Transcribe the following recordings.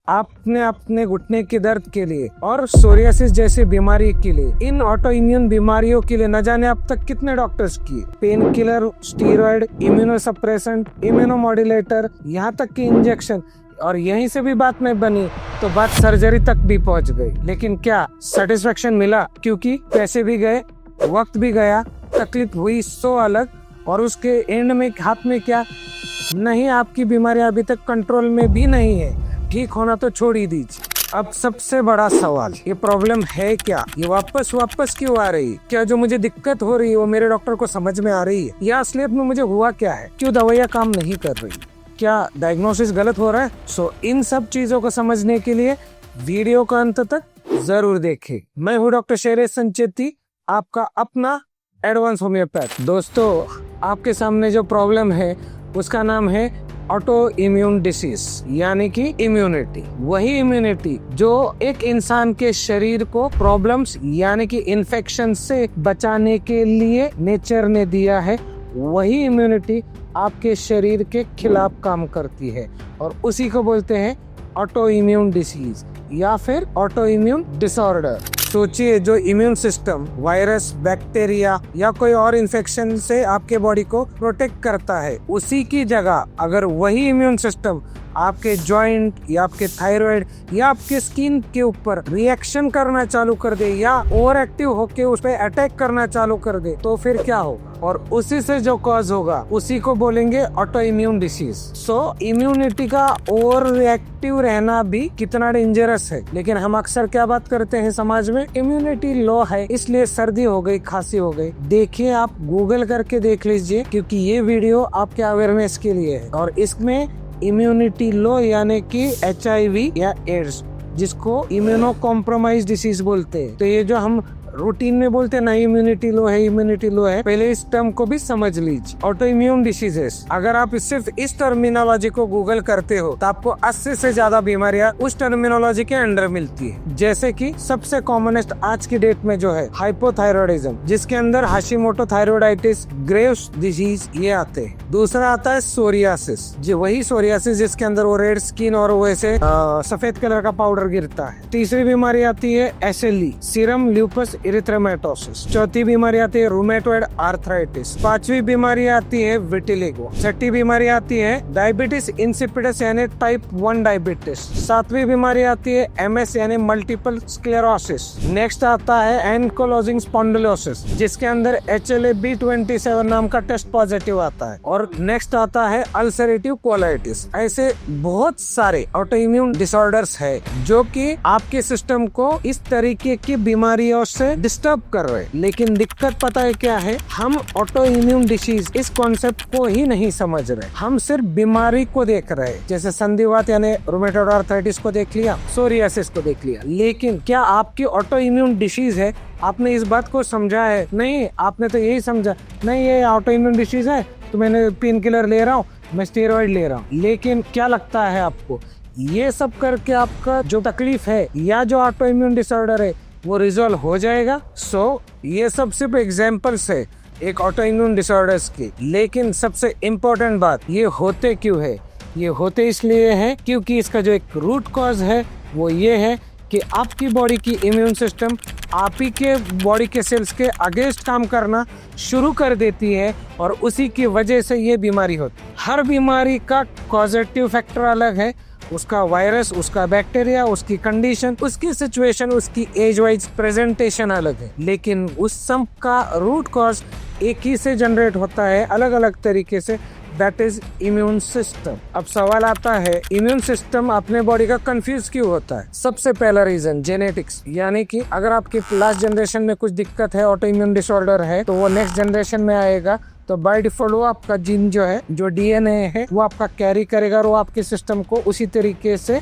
आपने अपने घुटने के दर्द के लिए और सोरियासिस जैसी बीमारी के लिए, इन ऑटो इम्यून बीमारियों के लिए न जाने अब तक कितने डॉक्टर्स किए। पेन किलर, स्टीरॉयड, इम्यूनोसप्रेसेंट, इम्यूनोमॉड्यूलेटर, यहाँ तक कि इंजेक्शन। और यहीं से भी बात नहीं बनी तो बात सर्जरी तक भी पहुंच गई। लेकिन क्या सेटिस्फेक्शन मिला? क्योंकि पैसे भी गए, वक्त भी गया, तकलीफ हुई सो अलग, और उसके एंड में हाथ में क्या नहीं, आपकी बीमारी अभी तक कंट्रोल में भी नहीं है। ठीक होना तो छोड़ ही दीजिए। अब सबसे बड़ा सवाल, ये प्रॉब्लम है क्या? ये वापस क्यों आ रही है? क्या जो मुझे दिक्कत हो रही है वो मेरे डॉक्टर को समझ में आ रही है? या असलियत में मुझे हुआ क्या है? क्यों दवाइयाँ काम नहीं कर रही? क्या डायग्नोसिस गलत हो रहा है? इन सब चीजों को समझने के लिए वीडियो को अंत तक जरूर देखें। मैं हूँ डॉक्टर शैलेश संचेती, आपका अपना एडवांस होम्योपैथ। दोस्तों, आपके सामने जो प्रॉब्लम है उसका नाम है ऑटो इम्यून डिसीज, यानी कि इम्यूनिटी। वही इम्यूनिटी जो एक इंसान के शरीर को प्रॉब्लम्स यानी कि इन्फेक्शन से बचाने के लिए नेचर ने दिया है, वही इम्यूनिटी आपके शरीर के खिलाफ काम करती है और उसी को बोलते हैं ऑटो इम्यून डिसीज या फिर ऑटो इम्यून डिसऑर्डर। सोचिए, जो इम्यून सिस्टम वायरस, बैक्टीरिया या कोई और इन्फेक्शन से आपके बॉडी को प्रोटेक्ट करता है, उसी की जगह अगर वही इम्यून सिस्टम आपके जॉइंट या आपके थायराइड या आपके स्किन के ऊपर रिएक्शन करना चालू कर दे या ओवर एक्टिव होके उस पर अटैक करना चालू कर दे, तो फिर क्या होगा? और उसी से जो कॉज होगा उसी को बोलेंगे ऑटो इम्यून डिसीज। इम्यूनिटी का ओवर रिएक्टिव रहना भी कितना डेंजरस है। लेकिन हम अक्सर क्या बात करते हैं समाज में, इम्यूनिटी लो है इसलिए सर्दी हो गई, खांसी हो गई। देखिए, आप गूगल करके देख लीजिए, क्योंकि ये वीडियो आपके अवेयरनेस के लिए है। और इसमें इम्यूनिटी लो यानी कि HIV या एड्स, जिसको इम्यूनो कॉम्प्रोमाइज डिसीज बोलते हैं, तो ये जो हम रूटीन में बोलते हैं ना इम्यूनिटी लो है, इम्यूनिटी लो है, पहले इस टर्म को भी समझ लीजिए। ऑटो इम्यून डिसीजेस, अगर आप सिर्फ इस टर्मिनोलॉजी को गूगल करते हो तो आपको 80 से ज्यादा बीमारियां उस टर्मिनोलॉजी के अंडर मिलती है। जैसे कि सबसे कॉमनेस्ट आज की डेट में जो है हाइपोथायरॉयडिज्म, जिसके अंदर हाशिमोटो थायरॉयडाइटिस, ग्रेव्स डिजीज ये आते हैं। दूसरा आता है सोरियासिस, जो वही सोरियासिस जिसके अंदर वो रेड स्किन और वैसे सफेद कलर का पाउडर गिरता है। तीसरी बीमारी आती है SLE, सीरम ल्यूपस इरिथ्रोमेटोसिस। चौथी बीमारी आती है रूमेटॉइड आर्थराइटिस। पांचवी बीमारी आती है विटिलिगो। छठी बीमारी आती है डायबिटीज इंसिपिडस यानी टाइप 1 डायबिटीज। सातवीं बीमारी आती है MS यानी मल्टीपल स्क्लेरोसिस। नेक्स्ट आता है एंकोलोजिंग स्पॉन्डिलोसिस, जिसके अंदर HLA-B27 नाम का टेस्ट पॉजिटिव आता है। और नेक्स्ट आता है अल्सरेटिव कोलाइटिस। ऐसे बहुत सारे ऑटो इम्यून डिसऑर्डर्स है जो कि आपके सिस्टम को इस तरीके की बीमारियों से डिस्टर्ब कर रहे। लेकिन दिक्कत पता है क्या है? हम ऑटो इम्यून डिसीज इस कॉन्सेप्ट को ही नहीं समझ रहे। हम सिर्फ बीमारी को देख रहे, जैसे संधिवात यानी रूमेटॉइड आर्थराइटिस को देख लिया, सोरियासिस को देख लिया। लेकिन क्या आपकी ऑटो इम्यून डिसीज है? आपने इस बात को समझा है? नहीं, आपने तो यही समझा, नहीं ये ऑटो इम्यून डिसीज है तो मैंने पेन किलर ले रहा हूँ, मैं स्टेरॉइड ले रहा हूँ। लेकिन क्या लगता है आपको, ये सब करके आपका जो तकलीफ है या जो ऑटो इम्यून डिसऑर्डर है वो रिजॉल्व हो जाएगा? ये सब सिर्फ एग्जाम्पल्स है एक ऑटो इम्यून डिसऑर्डर्स की। लेकिन सबसे इम्पोर्टेंट बात, ये होते क्यों है? ये होते इसलिए है क्योंकि इसका जो एक रूट कॉज है वो ये है कि आपकी बॉडी की इम्यून सिस्टम आप ही के बॉडी के सेल्स के अगेंस्ट काम करना शुरू कर देती है और उसी की वजह से ये बीमारी होती है। हर बीमारी का कॉजेटिव फैक्टर अलग है, उसका वायरस, उसका बैक्टीरिया, उसकी कंडीशन, उसकी सिचुएशन, उसकी एज वाइज प्रेजेंटेशन अलग है। लेकिन उस सब का रूट कॉज एक ही से जनरेट होता है अलग अलग तरीके से, दैट इज इम्यून सिस्टम। अब सवाल आता है, इम्यून सिस्टम अपने बॉडी का कंफ्यूज क्यों होता है? सबसे पहला रीजन जेनेटिक्स, यानी कि अगर आपकी लास्ट जनरेशन में कुछ दिक्कत है, ऑटो इम्यून डिसऑर्डर है, तो वो नेक्स्ट जनरेशन में आएगा। तो बाय डिफॉल्ट वो आपका जीन जो है, जो DNA है, वो आपका कैरी करेगा और वो आपके सिस्टम को उसी तरीके से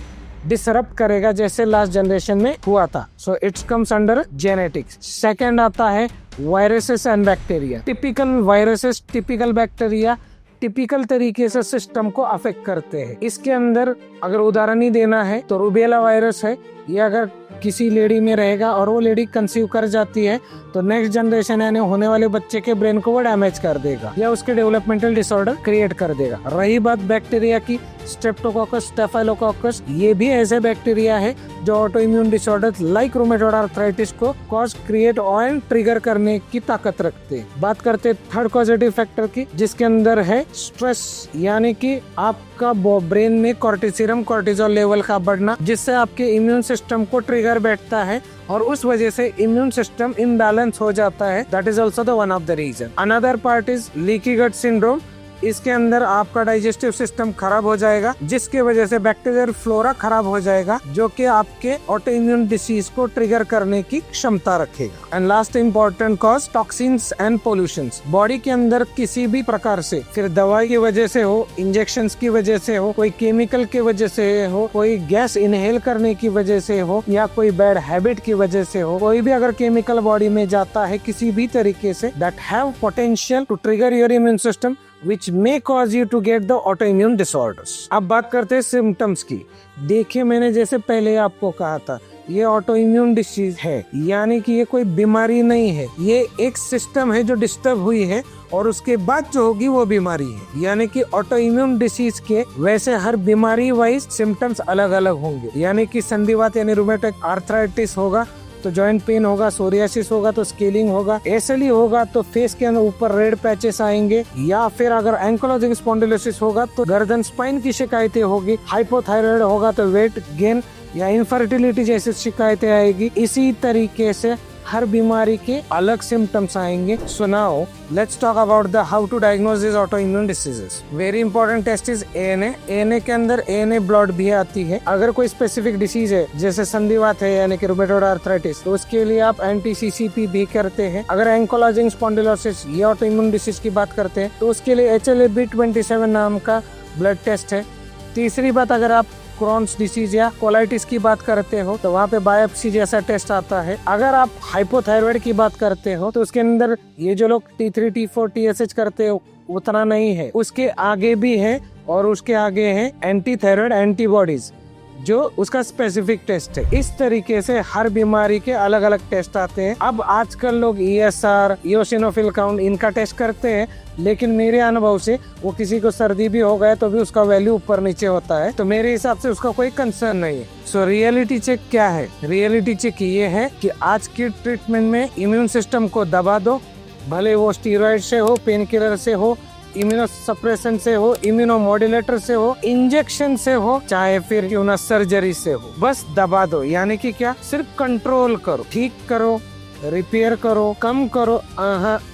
डिसरप्ट करेगा जैसे लास्ट जनरेशन में हुआ था। So it's comes under genetics. Second आता है viruses and bacteria. Typical viruses, typical bacteria typical तरीके से सिस्टम को अफेक्ट करते हैं। इसके अंदर अगर उदाहरण ही देना है तो रूबेला वायरस है, या अगर किसी लेडी में रहेगा और वो लेडी कंसीव कर जाती है तो नेक्स्ट जनरेशन यानी होने वाले बच्चे के ब्रेन को वो डैमेज कर देगा या उसके डेवलपमेंटल डिसऑर्डर क्रिएट कर देगा। रही बात बैक्टीरिया की, स्ट्रेप्टोकोकस, स्टेफाइलोकोकस, ये भी ऐसे बैक्टीरिया है जो auto immune disorder like rheumatoid arthritis को कॉज, क्रिएट और ट्रिगर करने की ताकत रखते हैं। बात करते हैं थर्ड कॉजेटिव फैक्टर की, जिसके अंदर है स्ट्रेस, यानी कि आपका ब्रेन में कॉर्टिसोल लेवल का बढ़ना, जिससे आपके इम्यून सिस्टम को ट्रिगर बैठता है और उस वजह से इम्यून सिस्टम इम्बैलेंस हो जाता है। That is also the one of the reason. Another part is leaky gut syndrome. इसके अंदर आपका डाइजेस्टिव सिस्टम खराब हो जाएगा, जिसके वजह से बैक्टीरियल फ्लोरा खराब हो जाएगा, जो कि आपके ऑटो इम्यून डिसीज को ट्रिगर करने की क्षमता रखेगा। And last important cause, toxins and pollutions. Body के अंदर किसी भी प्रकार से, फिर दवाई की वजह से हो, इंजेक्शंस की वजह से हो, कोई केमिकल की वजह से हो, कोई गैस इनहेल करने की वजह से हो, या कोई बैड हैबिट की वजह से हो, कोई भी अगर केमिकल बॉडी में जाता है किसी भी तरीके से, that have potential to trigger your immune system which may cause you to get the autoimmune disorders। अब बात करते हैं सिम्टम्स की। देखिए, मैंने जैसे पहले आपको कहा था, ये ऑटो इम्यून डिसीज है, यानी कि ये कोई बीमारी नहीं है, ये एक सिस्टम है जो डिस्टर्ब हुई है और उसके बाद जो होगी वो बीमारी है। यानी कि ऑटो इम्यून डिसीज के वैसे हर बीमारी वाइज सिम्टम्स अलग अलग होंगे। यानी कि संधिवात यानी रूमेटॉइड आर्थराइटिस होगा तो जॉइंट पेन होगा, सोरियासिस होगा तो स्केलिंग होगा, एसएलई होगा तो फेस के ऊपर रेड पैचेस आएंगे, या फिर अगर एंकोलॉजिक स्पॉन्डिलोसिस होगा तो गर्दन स्पाइन की शिकायतें होगी, हाइपोथायराइड होगा तो वेट गेन या इनफर्टिलिटी जैसी शिकायतें आएगी। इसी तरीके से हर बीमारी के अलग सिम्टम्स आएंगे। So now let's talk about the how to diagnose this autoimmune diseases. Very important test is ANA. ANA के अंदर एएनए ब्लड भी आती है। अगर कोई स्पेसिफिक डिसीज है जैसे संधिवात है यानी कि रूमेटॉइड आर्थराइटिस, तो उसके लिए आप एंटी-सीसीपी भी करते हैं। अगर एंकोलॉजिक स्पॉन्डिलोसिस ये ऑटो इम्यून डिसीज की बात करते हैं तो उसके लिए HLA-B27 नाम का ब्लड टेस्ट है। तीसरी बात, अगर आप क्रॉन्स डिसीज या कोलाइटिस की बात करते हो तो वहाँ पे बायोप्सी जैसा टेस्ट आता है। अगर आप हाइपोथायराइड की बात करते हो तो उसके अंदर ये जो लोग T3, T4, TSH करते हो उतना नहीं है, उसके आगे भी है और उसके आगे है एंटी थायराइड एंटीबॉडीज जो उसका स्पेसिफिक टेस्ट है। इस तरीके से हर बीमारी के अलग अलग टेस्ट आते हैं। अब आजकल लोग ESR, इओसिनोफिल काउंट इनका टेस्ट करते हैं, लेकिन मेरे अनुभव से वो किसी को सर्दी भी हो गया तो भी उसका वैल्यू ऊपर नीचे होता है, तो मेरे हिसाब से उसका कोई कंसर्न नहीं है। सो रियलिटी चेक क्या है? रियलिटी चेक ये है कि आज की ट्रीटमेंट में इम्यून सिस्टम को दबा दो, भले वो स्टीरॉइड से हो, पेन किलर से हो, इम्यूनोसप्रेशन से हो, इम्यूनोमोड्यूलेटर से हो, इंजेक्शन से हो, चाहे फिर क्यों ना सर्जरी से हो, बस दबा दो। यानी कि क्या, सिर्फ कंट्रोल करो, ठीक करो, रिपेयर करो, कम करो।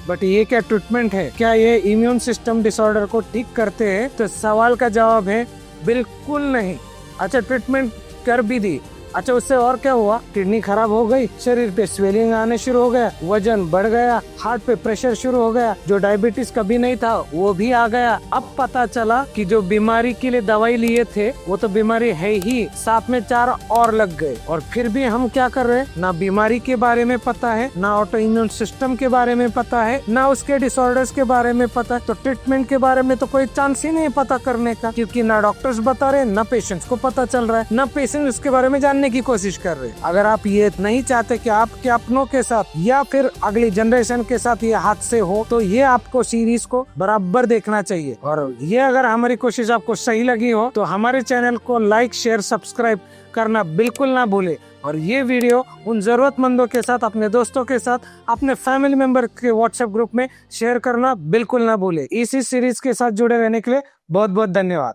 बट ये क्या ट्रीटमेंट है? क्या ये इम्यून सिस्टम डिसऑर्डर को ठीक करते हैं? तो सवाल का जवाब है बिल्कुल नहीं। अच्छा, ट्रीटमेंट कर भी दी, अच्छा उससे और क्या हुआ? किडनी खराब हो गई, शरीर पे स्वेलिंग आने शुरू हो गया, वजन बढ़ गया, हार्ट पे प्रेशर शुरू हो गया, जो डायबिटीज कभी नहीं था वो भी आ गया। अब पता चला कि जो बीमारी के लिए दवाई लिए थे वो तो बीमारी है ही, साथ में 4 और लग गए। और फिर भी हम क्या कर रहे हैं? ना बीमारी के बारे में पता है, ना ऑटो इम्यून सिस्टम के बारे में पता है, ना उसके डिसऑर्डर्स के बारे में पता है, तो ट्रीटमेंट के बारे में तो कोई चांस ही नहीं पता करने का, क्योंकि ना डॉक्टर्स बता रहे, ना पेशेंट्स को पता चल रहा है, ना पेशेंट उसके बारे में जानने की कोशिश कर रहे हैं। अगर आप ये नहीं चाहते कि आपके अपनों के साथ या फिर अगली जनरेशन के साथ ये हादसे हो, तो ये आपको सीरीज को बराबर देखना चाहिए। और ये अगर हमारी कोशिश आपको सही लगी हो तो हमारे चैनल को लाइक, शेयर, सब्सक्राइब करना बिल्कुल ना भूले। और ये वीडियो उन जरूरतमंदों के साथ, अपने दोस्तों के साथ, अपने फैमिली मेंबर के व्हाट्सएप ग्रुप में शेयर करना बिल्कुल ना भूले। इसी सीरीज के साथ जुड़े रहने के लिए बहुत बहुत धन्यवाद।